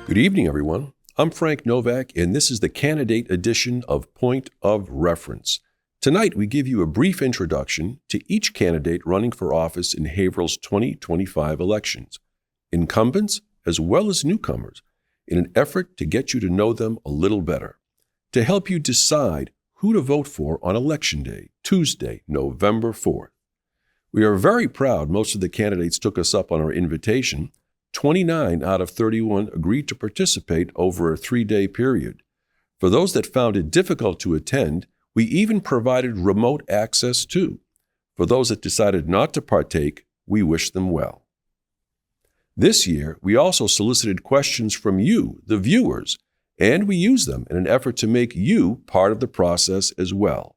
Good evening, everyone. I'm Frank Novak, and this is the candidate edition of Point of Reference. Tonight, we give you a brief introduction to each candidate running for office in Haverhill's 2025 elections, incumbents as well as newcomers, in an effort to get you to know them a little better, to help you decide who to vote for on Election Day, Tuesday, November 4th. We are very proud most of the candidates took us up on our invitation. 29 out of 31 agreed to participate over a 3-day period. For those that found it difficult to attend, we even provided remote access too. For those that decided not to partake, we wish them well. This year, we also solicited questions from you, the viewers, and we used them in an effort to make you part of the process as well.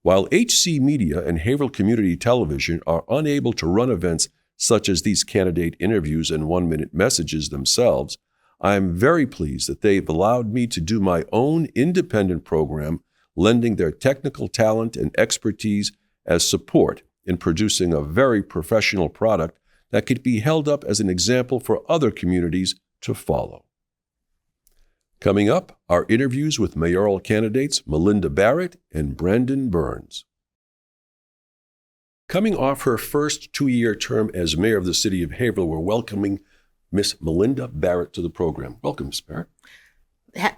While HC Media and Haverhill Community Television are unable to run events such as these candidate interviews and 1-minute messages themselves, I am very pleased that they've allowed me to do my own independent program, lending their technical talent and expertise as support in producing a very professional product that could be held up as an example for other communities to follow. Coming up, our interviews with mayoral candidates Melinda Barrett and Brandon Burns. Coming off her first 2-year term as mayor of the City of Haverhill, we're welcoming Miss Melinda Barrett to the program. Welcome, Miss Barrett.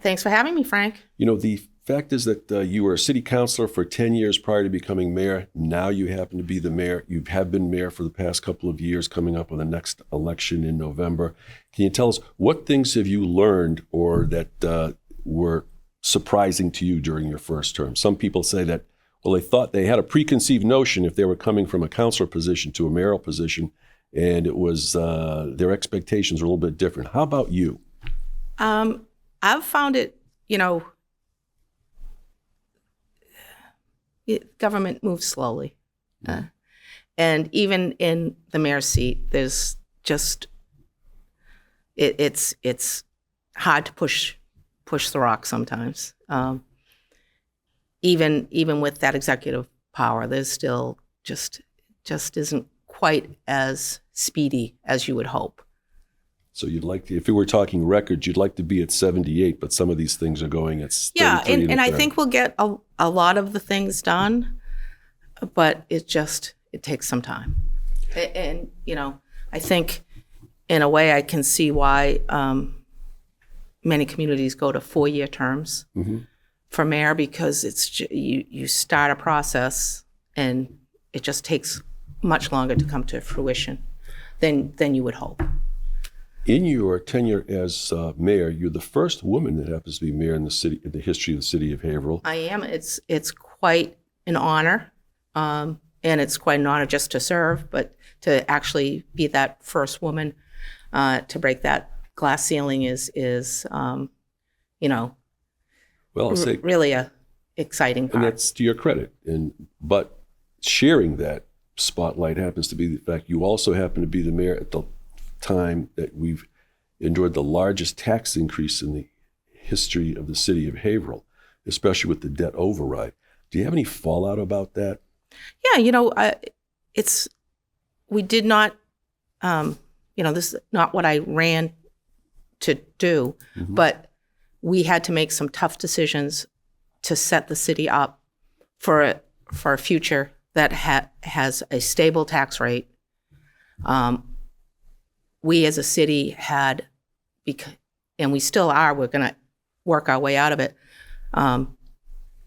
Thanks for having me, Frank. You know, the fact is that you were a city councilor for 10 years prior to becoming mayor. Now you happen to be the mayor. You have been mayor for the past couple of years, coming up on the next election in November. Can you tell us what things have you learned or that were surprising to you during your first term? Some people say that, well, they thought they had a preconceived notion if they were coming from a councilor position to a mayoral position, and it was their expectations were a little bit different. How about you? I've found it, government moves slowly. And even in the mayor's seat, there's just, it's hard to push the rock sometimes. Even with that executive power, there's still just isn't quite as speedy as you would hope. So you'd like to, if we were talking records, you'd like to be at 78, but some of these things are going at 33. Yeah, and I think we'll get a lot of the things done, but it takes some time. And I think in a way I can see why many communities go to 4-year terms. Mm-hmm. For mayor, because it's you start a process and it just takes much longer to come to fruition than you would hope. In your tenure as mayor, you're the first woman that happens to be mayor in the city, in the history of the City of Haverhill. I am. It's quite an honor, and it's quite an honor just to serve, but to actually be that first woman to break that glass ceiling is Well, I'll say, really a exciting part. And that's to your credit. But sharing that spotlight happens to be the fact you also happen to be the mayor at the time that we've endured the largest tax increase in the history of the City of Haverhill, especially with the debt override. Do you have any fallout about that? Yeah, we did not, this is not what I ran to do, mm-hmm. but we had to make some tough decisions to set the city up for a future that has a stable tax rate. We as a city had, and we still are, we're going to work our way out of it,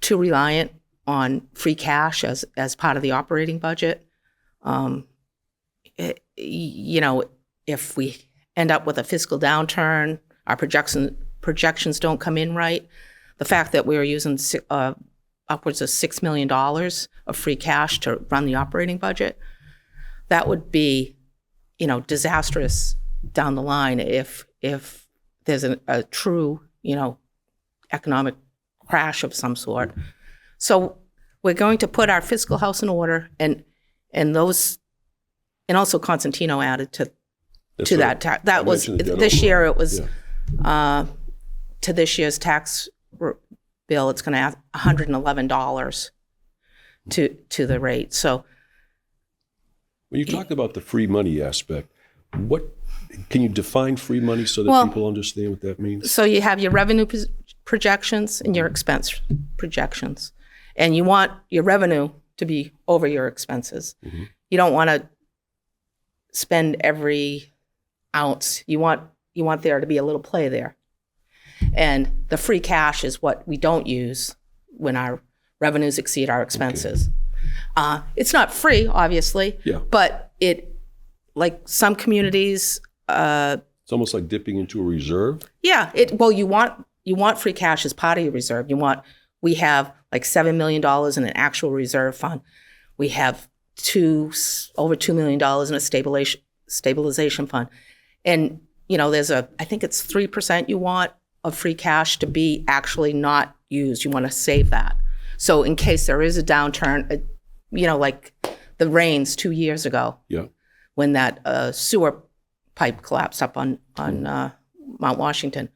too reliant on free cash as part of the operating budget. If we end up with a fiscal downturn, our projections don't come in right. The fact that we're using upwards of $6 million of free cash to run the operating budget, that would be, disastrous down the line if there's a true, economic crash of some sort. So we're going to put our fiscal house in order, and also Constantino added to right. That was this year. It was. Yeah. To this year's tax bill, it's going to add $111 to the rate. So, when you talk about the free money aspect, what Can you define free money so that Well, people understand what that means? So you have your revenue projections and your expense projections. And you want your revenue to be over your expenses. Mm-hmm. You don't want to spend every ounce. You want there to be a little play there. And the free cash is what we don't use when our revenues exceed our expenses. Okay. It's not free, obviously, but it, like some communities, it's almost like dipping into a reserve. Yeah. You want free cash as part of your reserve. We have like $7 million in an actual reserve fund. We have over $2 million in a stabilization fund. And, I think it's 3% you want of free cash to be actually not used. You want to save that. So in case there is a downturn, like the rains 2 years ago, when that sewer pipe collapsed up on Mount Washington,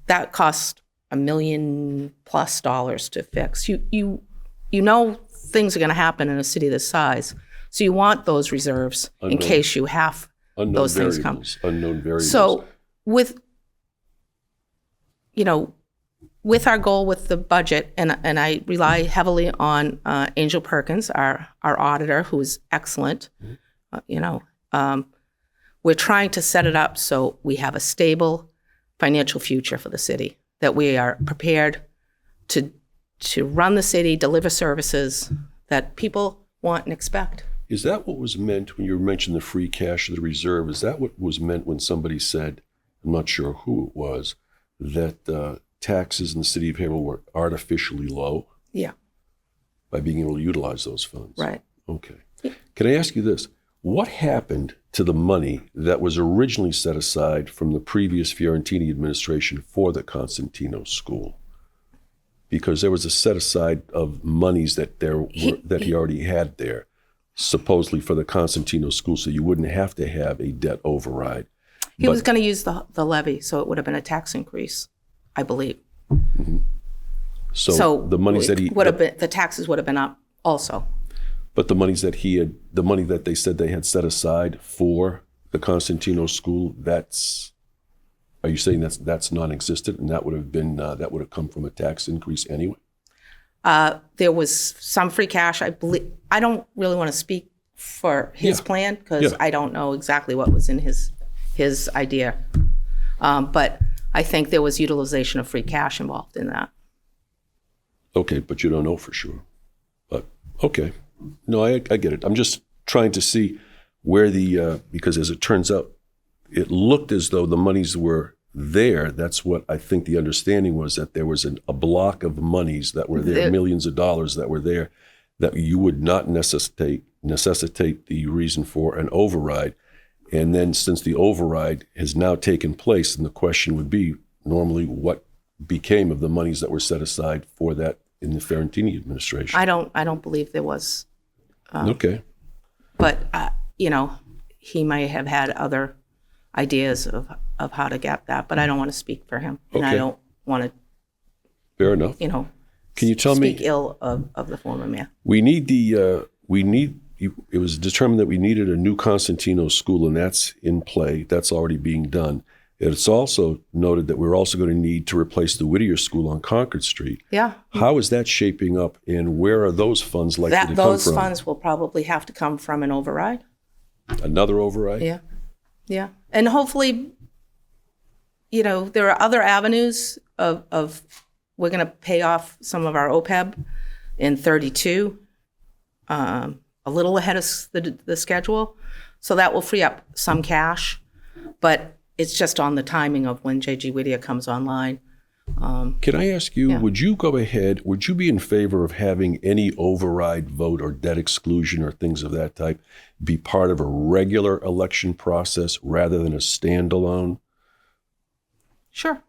that cost $1 million+ to fix. You know things are going to happen in a city this size, so you want those reserves in case you have those things come. Unknown variables. So with our goal with the budget, and I rely heavily on Angel Perkins, our auditor, who is excellent. We're trying to set it up so we have a stable financial future for the city, that we are prepared to run the city, deliver services that people want and expect. Is that what was meant when you mentioned the free cash of the reserve? Is that what was meant when somebody said, I'm not sure who it was, that taxes in the city of Haverhill were artificially low? Yeah. By being able to utilize those funds? Right. Okay. Can I ask you this? What happened to the money that was originally set aside from the previous Fiorentini administration for the Constantino School? Because there was a set aside of monies that he already had there, supposedly for the Constantino School, so you wouldn't have to have a debt override. He was going to use the levy, so it would have been a tax increase, I believe. Mm-hmm. So the monies that the taxes would have been up also. But the money that they said they had set aside for the Constantino School, are you saying that's non-existent, and that would have come from a tax increase anyway? There was some free cash, I believe. I don't really want to speak for his plan because I don't know exactly what was in his idea. But I think there was utilization of free cash involved in that. Okay, but you don't know for sure. But okay. No, I get it. I'm just trying to see where because as it turns out, it looked as though the monies were there. That's what I think the understanding was, that there was a block of monies that were there, millions of dollars that were there, that you would not necessitate the reason for an override. And then since the override has now taken place, then the question would be normally what became of the monies that were set aside for that in the Fiorentini administration. I don't believe there was. Okay. But, he might have had other ideas of how to get that, but I don't want to speak for him. And I don't want to. Fair enough. Can you tell me? Speak ill of the former mayor. It was determined that we needed a new Constantino School, and that's in play. That's already being done. It's also noted that we're also going to need to replace the Whittier School on Concord Street. Yeah. How is that shaping up, and where are those funds likely to come from? Those funds will probably have to come from an override. Another override? Yeah. Yeah. And hopefully, there are other avenues of we're going to pay off some of our OPEB in 32, a little ahead of the schedule. So that will free up some cash. But it's just on the timing of when J.G. Whittier comes online. Can I ask you, would you be in favor of having any override vote or debt exclusion or things of that type be part of a regular election process rather than a standalone? Sure.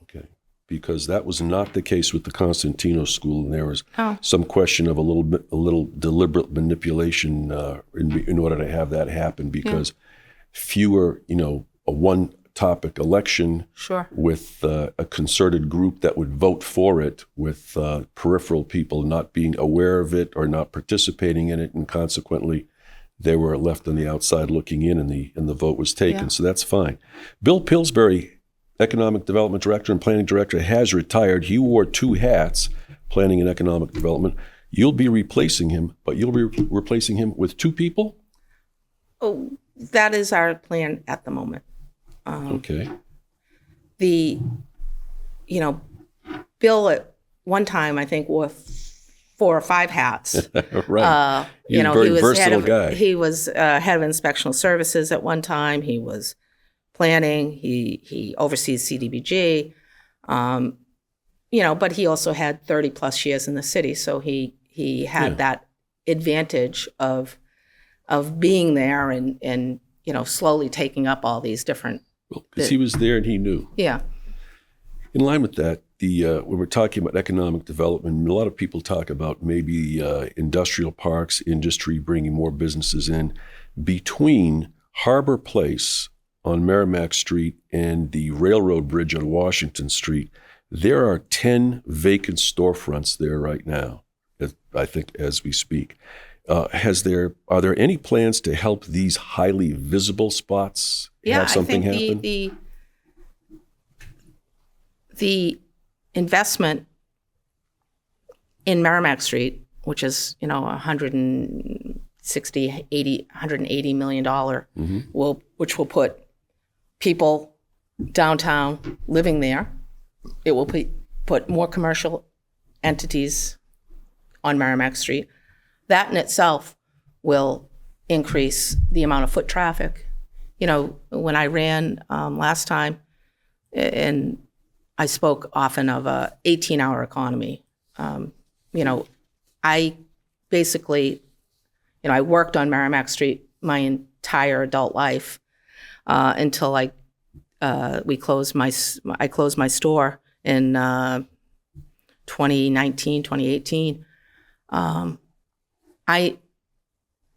Okay. Because that was not the case with the Constantino School, and there was some question of a little deliberate manipulation in order to have that happen, because fewer, a one-topic election with a concerted group that would vote for it, with peripheral people not being aware of it or not participating in it, and consequently they were left on the outside looking in, and the vote was taken. Yeah. So that's fine. Bill Pillsbury, Economic Development Director and Planning Director, has retired. He wore two hats, planning and economic development. You'll be replacing him, but you'll be replacing him with two people? Oh, that is our plan at the moment. Okay. Bill at one time, I think, wore 4 or 5 hats. Right. He's a very versatile guy. He was head of inspectional services at one time. He was planning. He oversees CDBG. But he also had 30 plus years in the city, so he had that advantage of being there and slowly taking up all these different. Because he was there and he knew. Yeah. In line with that, when we're talking about economic development, a lot of people talk about maybe industrial parks, industry bringing more businesses in. Between Harbor Place on Merrimack Street and the railroad bridge on Washington Street, there are 10 vacant storefronts there right now, I think, as we speak. Are there any plans to help these highly visible spots have something happen? The investment in Merrimack Street, which is $180 million, which will put people downtown living there. It will put more commercial entities on Merrimack Street. That in itself will increase the amount of foot traffic. When I ran last time, and I spoke often of a 18-hour economy. I basically, I worked on Merrimack Street my entire adult life until I closed my store in 2019, 2018. I'm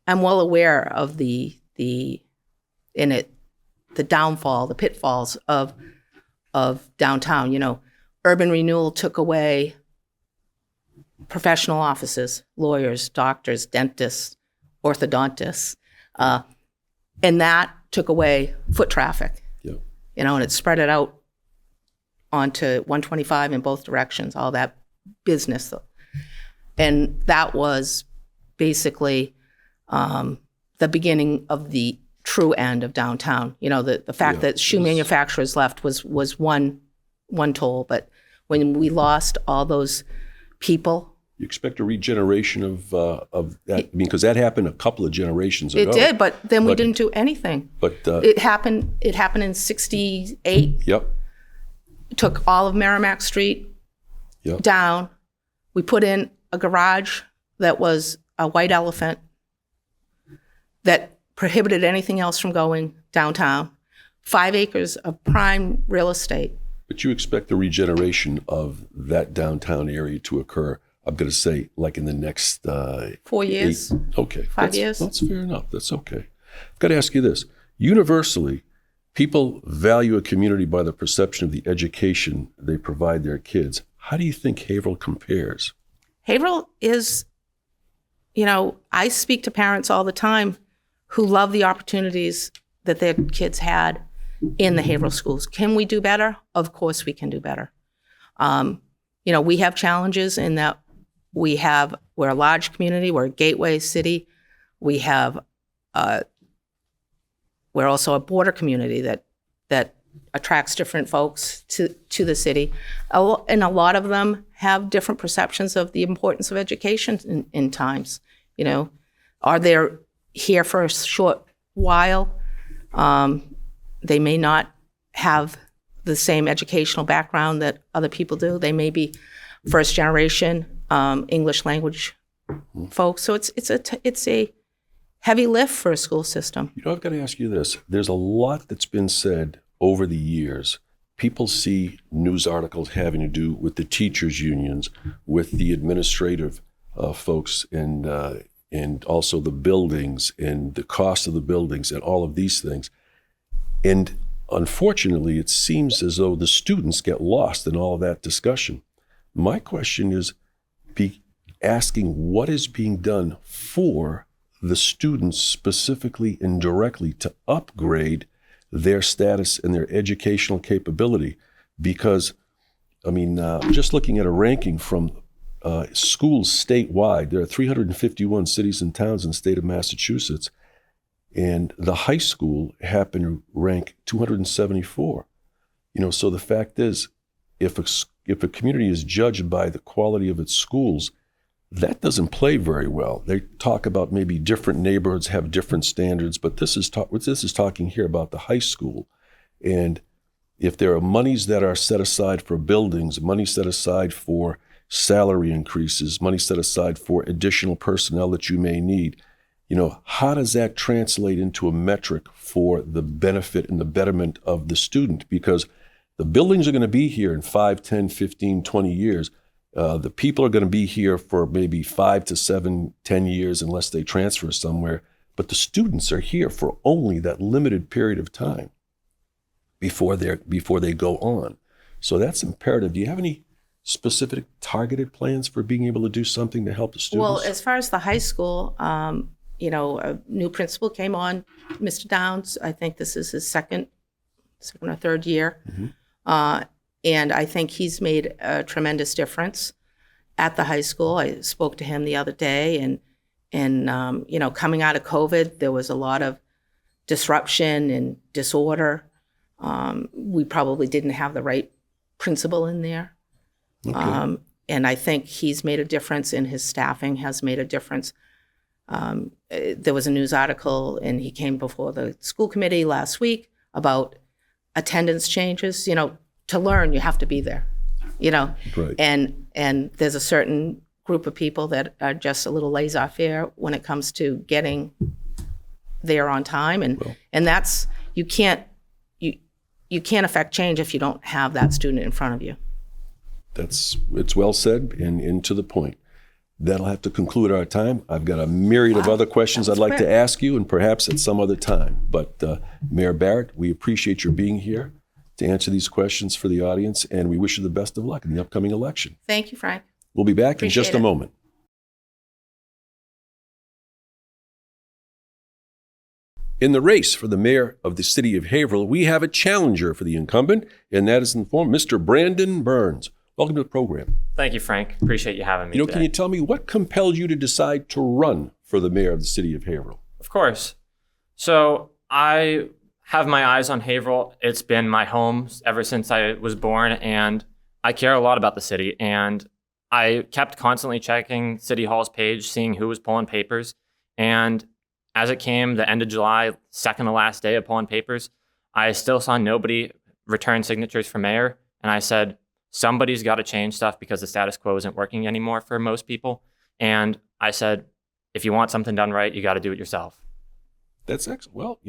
well aware of the downfall, the pitfalls of downtown. Urban renewal took away professional offices, lawyers, doctors, dentists, orthodontists, and that took away foot traffic. Yeah. And it spread it out onto 125 in both directions, all that business. And that was basically the beginning of the true end of downtown. The fact that shoe manufacturers left was one toll, but when we lost all those people. You expect a regeneration of that? Because that happened a couple of generations ago. It did, but then we didn't do anything. But it happened in '68. Yep. Took all of Merrimack Street down. We put in a garage that was a white elephant that prohibited anything else from going downtown. 5 acres of prime real estate. But you expect the regeneration of that downtown area to occur, I'm going to say, like in the next 4 years. 5 years. That's fair enough. That's okay. I've got to ask you this. Universally, people value a community by the perception of the education they provide their kids. How do you think Haverhill compares? Haverhill is, I speak to parents all the time who love the opportunities that their kids had in the Haverhill schools. Can we do better? Of course we can do better. We have challenges in that we're a large community, we're a gateway city. We're also a border community that attracts different folks to the city. And a lot of them have different perceptions of the importance of education in times. Are they here for a short while? They may not have the same educational background that other people do. They may be first generation English language folks. So it's a heavy lift for a school system. I've got to ask you this. There's a lot that's been said over the years. People see news articles having to do with the teachers' unions, with the administrative folks, and also the buildings and the cost of the buildings and all of these things. And unfortunately, it seems as though the students get lost in all of that discussion. My question is asking what is being done for the students specifically and directly to upgrade their status and their educational capability. Because, I mean, just looking at a ranking from schools statewide, there are 351 cities and towns in the state of Massachusetts, and the high school happened to rank 274. So the fact is, if a community is judged by the quality of its schools, that doesn't play very well. They talk about maybe different neighborhoods have different standards, but this is talking here about the high school. And if there are monies that are set aside for buildings, money set aside for salary increases, money set aside for additional personnel that you may need, how does that translate into a metric for the benefit and the betterment of the student? Because the buildings are going to be here in 5, 10, 15, 20 years. The people are going to be here for maybe 5 to 7, 10 years unless they transfer somewhere. But the students are here for only that limited period of time before they go on. So that's imperative. Do you have any specific targeted plans for being able to do something to help the students? Well, as far as the high school, a new principal came on, Mr. Downs. I think this is his second or third year. Mm-hmm. And I think he's made a tremendous difference at the high school. I spoke to him the other day, and coming out of COVID, there was a lot of disruption and disorder. We probably didn't have the right principal in there. Okay. And I think he's made a difference, and his staffing has made a difference. There was a news article, and he came before the school committee last week about attendance changes. To learn, you have to be there, Right. And there's a certain group of people that are just a little laissez-faire when it comes to getting there on time, and that's you can't affect change if you don't have that student in front of you. It's well said and to the point. That'll have to conclude our time. I've got a myriad of other questions I'd like to ask you, and perhaps at some other time. But Mayor Barrett, we appreciate your being here to answer these questions for the audience, and we wish you the best of luck in the upcoming election. Thank you, Frank. We'll be back in just a moment. In the race for the mayor of the city of Haverhill, we have a challenger for the incumbent, and that is in the form of Mr. Brandon Burns. Welcome to the program. Thank you, Frank. Appreciate you having me today. Can you tell me what compelled you to decide to run for the mayor of the city of Haverhill? Of course. So I have my eyes on Haverhill. It's been my home ever since I was born, and I care a lot about the city. And I kept constantly checking City Hall's page, seeing who was pulling papers. And as it came the end of July, second to last day of pulling papers, I still saw nobody return signatures for mayor. And I said, somebody's got to change stuff because the status quo isn't working anymore for most people. And I said, if you want something done right, you got to do it yourself. That's excellent. Well,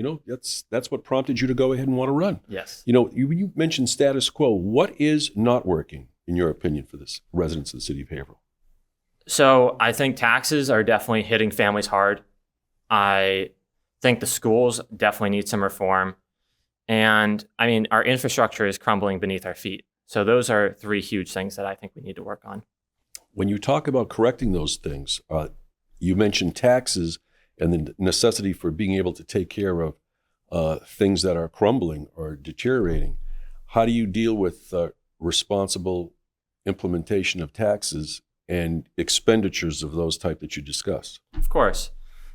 that's what prompted you to go ahead and want to run. Yes. You mentioned status quo. What is not working, in your opinion, for the residents of the city of Haverhill? So I think taxes are definitely hitting families hard. I think the schools definitely need some reform. And I mean, our infrastructure is crumbling beneath our feet. So those are three huge things that I think we need to work on. When you talk about correcting those things, you mentioned taxes and the necessity for being able to take care of things that are crumbling or deteriorating. How do you deal with responsible implementation of taxes and expenditures of those type that you discussed? Of course.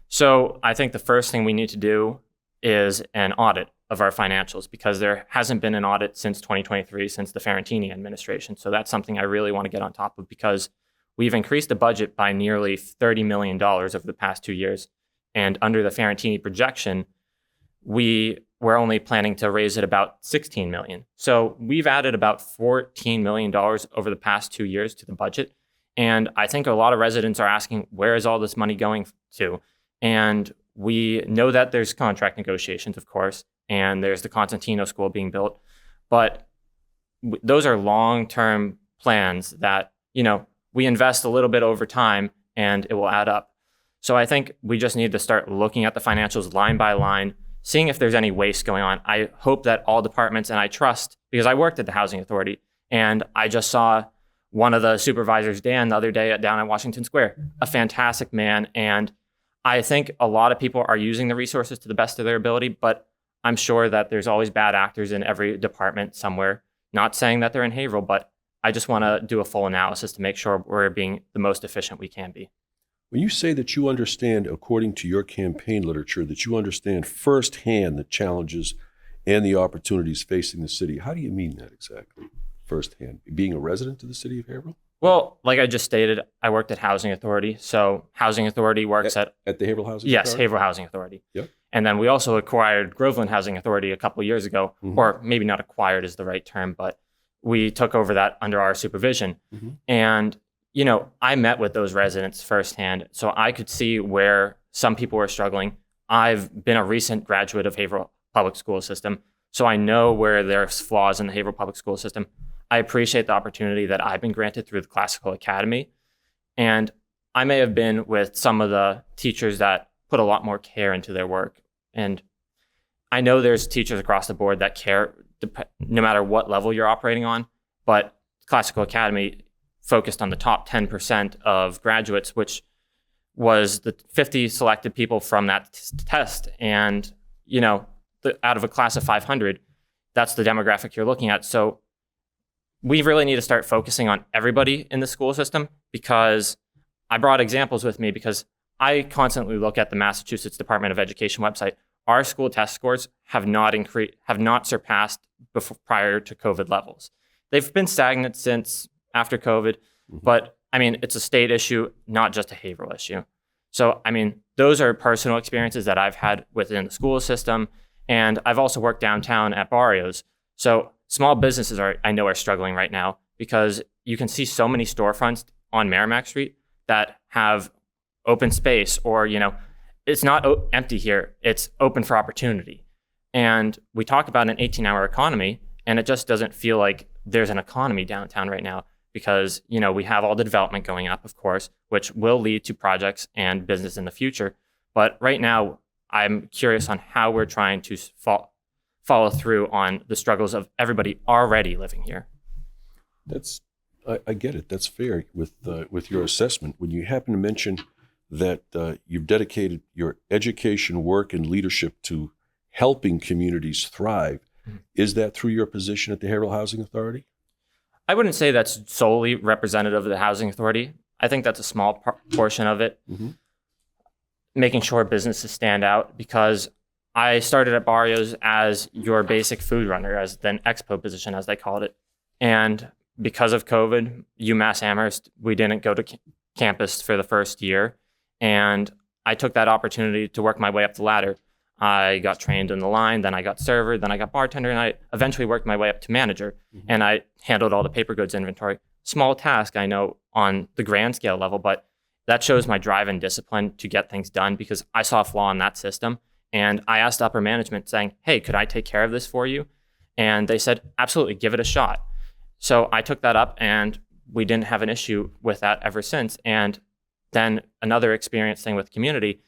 So I think the first thing we need to do is an audit of our financials, because there hasn't been an audit since 2023, since the Ferentini administration. So that's something I really want to get on top of, because we've increased the budget by nearly $30 million over the past 2 years. And under the Ferentini projection, we're only planning to raise it about $16 million. So we've added about $14 million over the past 2 years to the budget. And I think a lot of residents are asking, where is all this money going to? And we know that there's contract negotiations, of course, and there's the Constantino School being built. But those are long-term plans that, we invest a little bit over time and it will add up. So I think we just need to start looking at the financials line by line, seeing if there's any waste going on. I hope that all departments, and I trust, because I worked at the Housing Authority, and I just saw one of the supervisors, Dan, the other day down at Washington Square, a fantastic man. And I think a lot of people are using the resources to the best of their ability, but I'm sure that there's always bad actors in every department somewhere. Not saying that they're in Haverhill, but I just want to do a full analysis to make sure we're being the most efficient we can be. When you say that you understand, according to your campaign literature, that you understand firsthand the challenges and the opportunities facing the city, how do you mean that exactly, firsthand? Being a resident of the city of Haverhill? Well, like I just stated, I worked at Housing Authority. So Housing Authority works at the Haverhill Housing yes, Authority? Haverhill Housing Authority. Yep. And then we also acquired Groveland Housing Authority a couple of years ago, or maybe not acquired is the right term, but we took over that under our supervision. And, I met with those residents firsthand, so I could see where some people were struggling. I've been a recent graduate of Haverhill Public School System, so I know where there's flaws in the Haverhill Public School System. I appreciate the opportunity that I've been granted through the Classical Academy. And I may have been with some of the teachers that put a lot more care into their work. And I know there's teachers across the board that care no matter what level you're operating on, but Classical Academy focused on the top 10% of graduates, which was the 50 selected people from that test. And, out of a class of 500, that's the demographic you're looking at. So we really need to start focusing on everybody in the school system, because I brought examples with me because I constantly look at the Massachusetts Department of Education website. Our school test scores have not surpassed prior to COVID levels. They've been stagnant since after COVID, but it's a state issue, not just a Haverhill issue. So, those are personal experiences that I've had within the school system. And I've also worked downtown at Barrios. So small businesses I know are struggling right now, because you can see so many storefronts on Merrimack Street that have open space, or, it's not empty here. It's open for opportunity. And we talk about an 18-hour economy, and it just doesn't feel like there's an economy downtown right now, because, we have all the development going up, of course, which will lead to projects and business in the future. But right now, I'm curious on how we're trying to follow through on the struggles of everybody already living here. I get it. That's fair with your assessment. When you happen to mention that you've dedicated your education, work, and leadership to helping communities thrive, is that through your position at the Haverhill Housing Authority? I wouldn't say that's solely representative of the Housing Authority. I think that's a small portion of it. Making sure businesses stand out, because I started at Barrios as your basic food runner, as the expo position, as they called it. And because of COVID, UMass Amherst, we didn't go to campus for the first year. And I took that opportunity to work my way up the ladder. I got trained in the line, then I got server, then I got bartender, and I eventually worked my way up to manager. And I handled all the paper goods inventory. Small task, I know, on the grand scale level, but that shows my drive and discipline to get things done, because I saw a flaw in that system. And I asked upper management saying, hey, could I take care of this for you? And they said, absolutely, give it a shot. So I took that up, and we didn't have an issue with that ever since. And then another experience thing with community,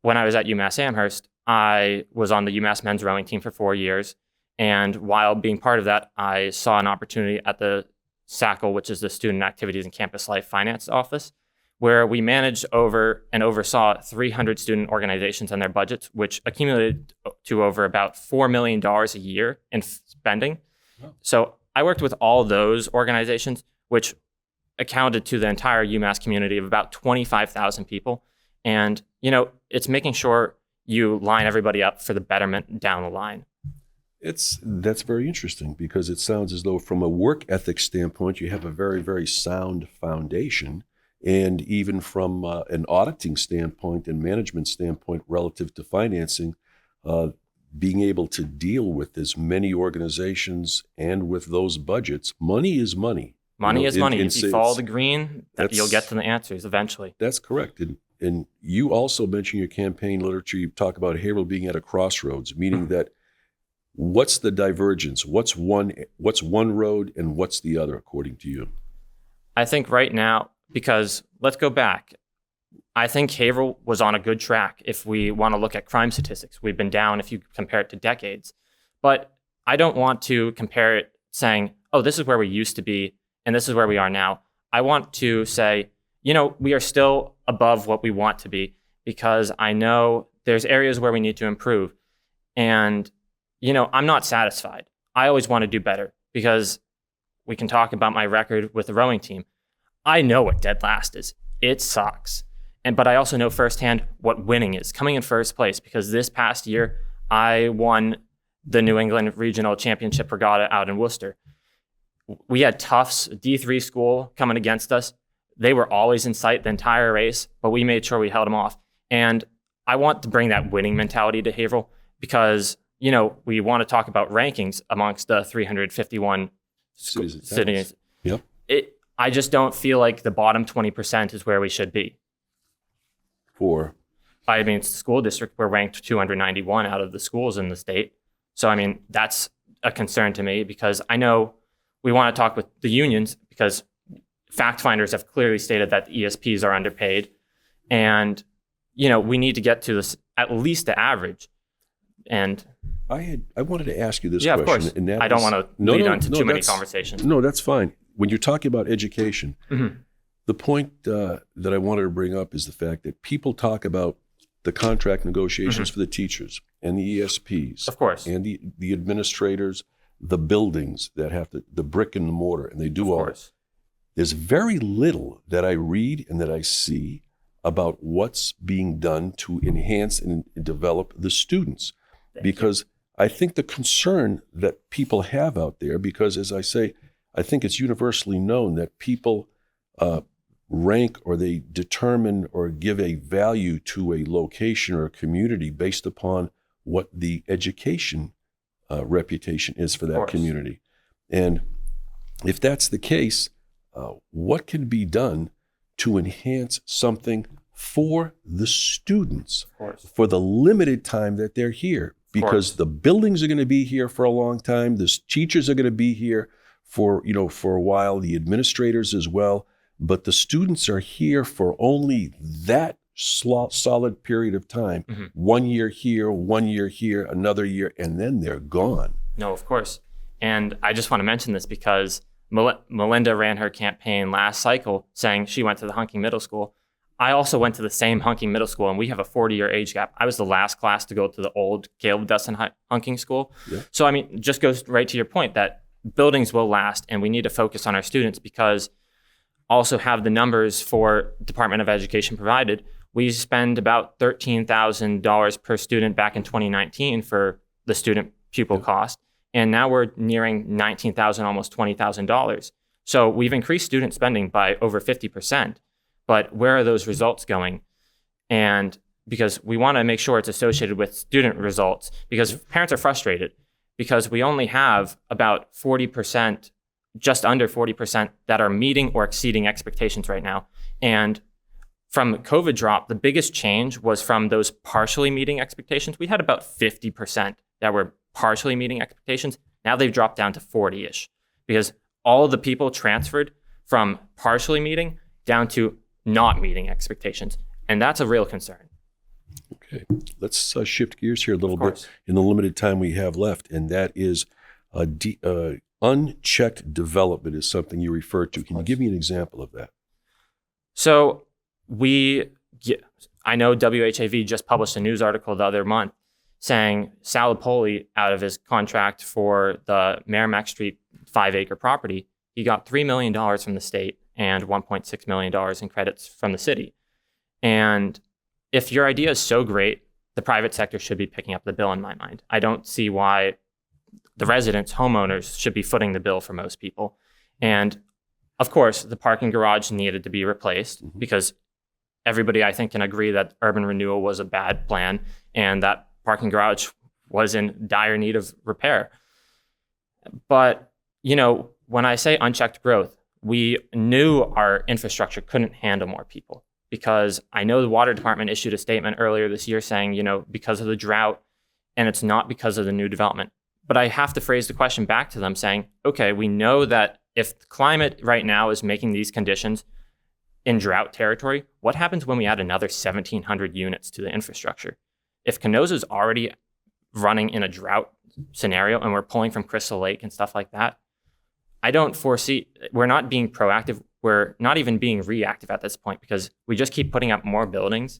when I was at UMass Amherst, I was on the UMass men's rowing team for 4 years. And while being part of that, I saw an opportunity at the SACL, which is the Student Activities and Campus Life Finance Office, where we managed over and oversaw 300 student organizations and their budgets, which accumulated to over about $4 million a year in spending. Wow. So I worked with all those organizations, which accounted to the entire UMass community of about 25,000 people. And, it's making sure you line everybody up for the betterment down the line. That's very interesting, because it sounds as though from a work ethic standpoint, you have a very, very sound foundation. And even from an auditing standpoint and management standpoint relative to financing, being able to deal with as many organizations and with those budgets, money is money. Money is money. If you follow the green, you'll get to the answers eventually. That's correct. And you also mentioned your campaign literature. You talk about Haverhill being at a crossroads, meaning that what's the divergence? What's one road and what's the other, according to you? I think right now, because let's go back. I think Haverhill was on a good track if we want to look at crime statistics. We've been down if you compare it to decades. But I don't want to compare it saying, oh, this is where we used to be and this is where we are now. I want to say, we are still above what we want to be, because I know there's areas where we need to improve. And, I'm not satisfied. I always want to do better, because we can talk about my record with the rowing team. I know what dead last is. It sucks. But I also know firsthand what winning is, coming in first place, because this past year I won the New England Regional Championship Regatta out in Worcester. We had Tufts, a D3 school, coming against us. They were always in sight the entire race, but we made sure we held them off. And I want to bring that winning mentality to Haverhill, because, we want to talk about rankings amongst the 351 cities. Yep. I just don't feel like the bottom 20% is where we should be. It's the school district. We're ranked 291 out of the schools in the state. So, that's a concern to me, because I know we want to talk with the unions, because fact finders have clearly stated that the ESPs are underpaid. And, we need to get to this, at least the average. And I wanted to ask you this question. question. Of course. And I don't want to lead on to too many conversations. No, that's fine. When you're talking about education, the point that I wanted to bring up is the fact that people talk about the contract negotiations for the teachers and the ESPs. Of course. And the administrators, the buildings that have the brick and the mortar, and they do all this. There's very little that I read and that I see about what's being done to enhance and develop the students. Because I think the concern that people have out there, because as I say, I think it's universally known that people rank, or they determine or give a value to a location or a community based upon what the education reputation is for that community. And if that's the case, what can be done to enhance something for the students for the limited time that they're here? Because the buildings are going to be here for a long time. The teachers are going to be here for a while, the administrators as well. But the students are here for only that solid period of time. 1 year here, 1 year here, another year, and then they're gone. No, of course. And I just want to mention this because Melinda ran her campaign last cycle saying she went to the Hunking Middle School. I also went to the same Hunking Middle School, and we have a 40-year age gap. I was the last class to go to the old Caleb Dustin Hunking School. Yeah. So, it just goes right to your point that buildings will last, and we need to focus on our students, because also have the numbers for Department of Education provided. We spend about $13,000 per student back in 2019 for the student pupil cost. And now we're nearing $19,000, almost $20,000. So we've increased student spending by over 50%. But where are those results going? And because we want to make sure it's associated with student results, because parents are frustrated because we only have about 40%, just under 40% that are meeting or exceeding expectations right now. And from COVID drop, the biggest change was from those partially meeting expectations. We had about 50% that were partially meeting expectations. Now they've dropped down to 40-ish, because all of the people transferred from partially meeting down to not meeting expectations. And that's a real concern. Okay, let's shift gears here a little bit in the limited time we have left. And that is unchecked development is something you referred to. Can you give me an example of that? So I know WHAV just published a news article the other month saying Salapoli, out of his contract for the Merrimack Street 5-acre property, he got $3 million from the state and $1.6 million in credits from the city. And if your idea is so great, the private sector should be picking up the bill in my mind. I don't see why the residents, homeowners, should be footing the bill for most people. And of course, the parking garage needed to be replaced because everybody, I think, can agree that urban renewal was a bad plan and that parking garage was in dire need of repair. But, when I say unchecked growth, we knew our infrastructure couldn't handle more people, because I know the water department issued a statement earlier this year saying, because of the drought, and it's not because of the new development. But I have to phrase the question back to them saying, okay, we know that if the climate right now is making these conditions in drought territory, what happens when we add another 1,700 units to the infrastructure? If Canosa's already running in a drought scenario and we're pulling from Crystal Lake and stuff like that, I don't foresee, we're not being proactive. We're not even being reactive at this point, because we just keep putting up more buildings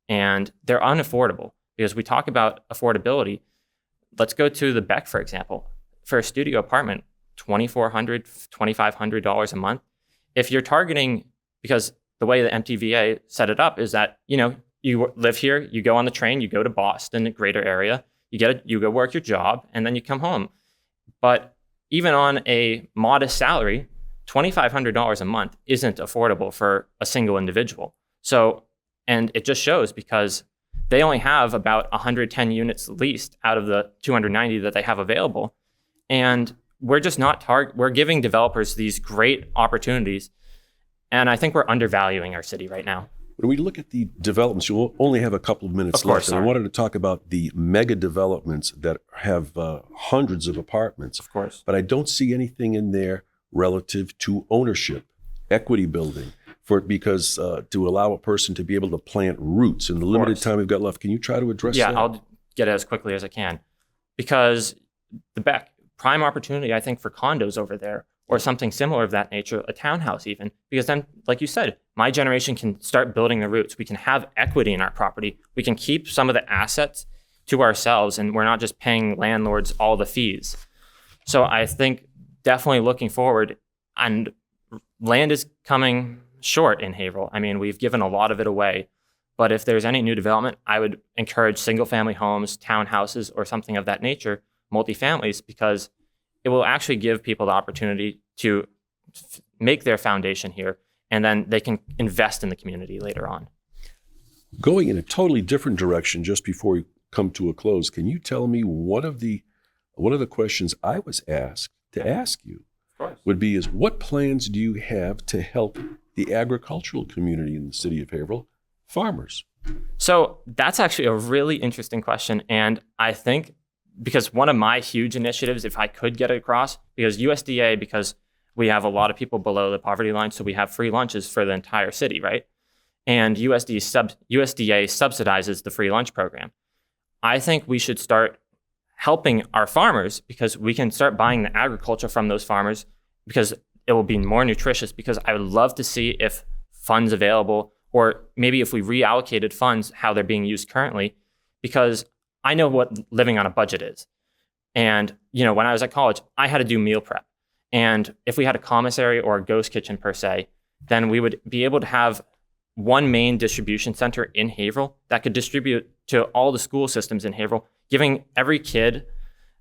and they're unaffordable. Because we talk about affordability. Let's go to the Beck, for example. For a studio apartment, $2,400, $2,500 a month. If you're targeting, because the way the MTVA set it up is that, you live here, you go on the train, you go to Boston, the greater area, you go work your job, and then you come home. But even on a modest salary, $2,500 a month isn't affordable for a single individual. So, and it just shows because they only have about 110 units leased out of the 290 that they have available. And we're just not we're giving developers these great opportunities. And I think we're undervaluing our city right now. When we look at the developments, you'll only have a couple of minutes left. And I wanted to talk about the mega developments that have hundreds of apartments. Of course. But I don't see anything in there relative to ownership, equity building, because to allow a person to be able to plant roots in the limited time we've got left. Can you try to address that? Yeah, I'll get it as quickly as I can. Because the Beck, prime opportunity, I think, for condos over there, or something similar of that nature, a townhouse even. Because then, like you said, my generation can start building the roots. We can have equity in our property. We can keep some of the assets to ourselves, and we're not just paying landlords all the fees. So I think definitely looking forward, and land is coming short in Haverhill. I mean, we've given a lot of it away. But if there's any new development, I would encourage single-family homes, townhouses, or something of that nature, multifamilies, because it will actually give people the opportunity to make their foundation here, and then they can invest in the community later on. Going in a totally different direction, just before we come to a close, can you tell me one of the questions I was asked to ask you would be is what plans do you have to help the agricultural community in the city of Haverhill, farmers? So that's actually a really interesting question, and I think because one of my huge initiatives, if I could get it across, because USDA, because we have a lot of people below the poverty line, so we have free lunches for the entire city, right? And USDA subsidizes the free lunch program. I think we should start helping our farmers because we can start buying the agriculture from those farmers because it will be more nutritious, because I would love to see if funds available, or maybe if we reallocated funds, how they're being used currently, because I know what living on a budget is. And, when I was at college, I had to do meal prep. And if we had a commissary or a ghost kitchen per se, then we would be able to have one main distribution center in Haverhill that could distribute to all the school systems in Haverhill, giving every kid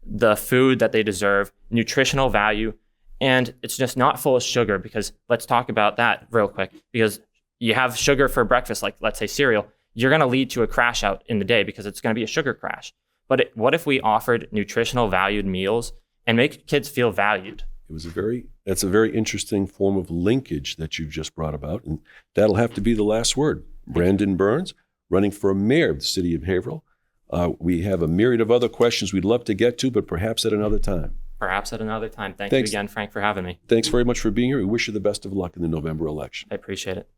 the food that they deserve, nutritional value, and it's just not full of sugar, because let's talk about that real quick, because you have sugar for breakfast, like let's say cereal, you're going to lead to a crash out in the day because it's going to be a sugar crash. But what if we offered nutritional valued meals and make kids feel valued? That's a very interesting form of linkage that you've just brought about, and that'll have to be the last word. Brandon Burns, running for mayor of the city of Haverhill. We have a myriad of other questions we'd love to get to, but perhaps at another time. Perhaps at another time. Thanks you again, Frank, for having me. Thanks very much for being here. We wish you the best of luck in the November election. I appreciate it.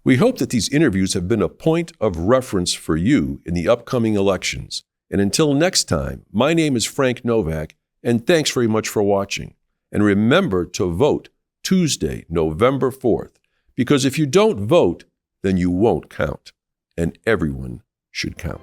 We hope that these interviews have been a point of reference for you in the upcoming elections. And until next time, my name is Frank Novak, and thanks very much for watching. And remember to vote Tuesday, November 4th, because if you don't vote, then you won't count, and everyone should count.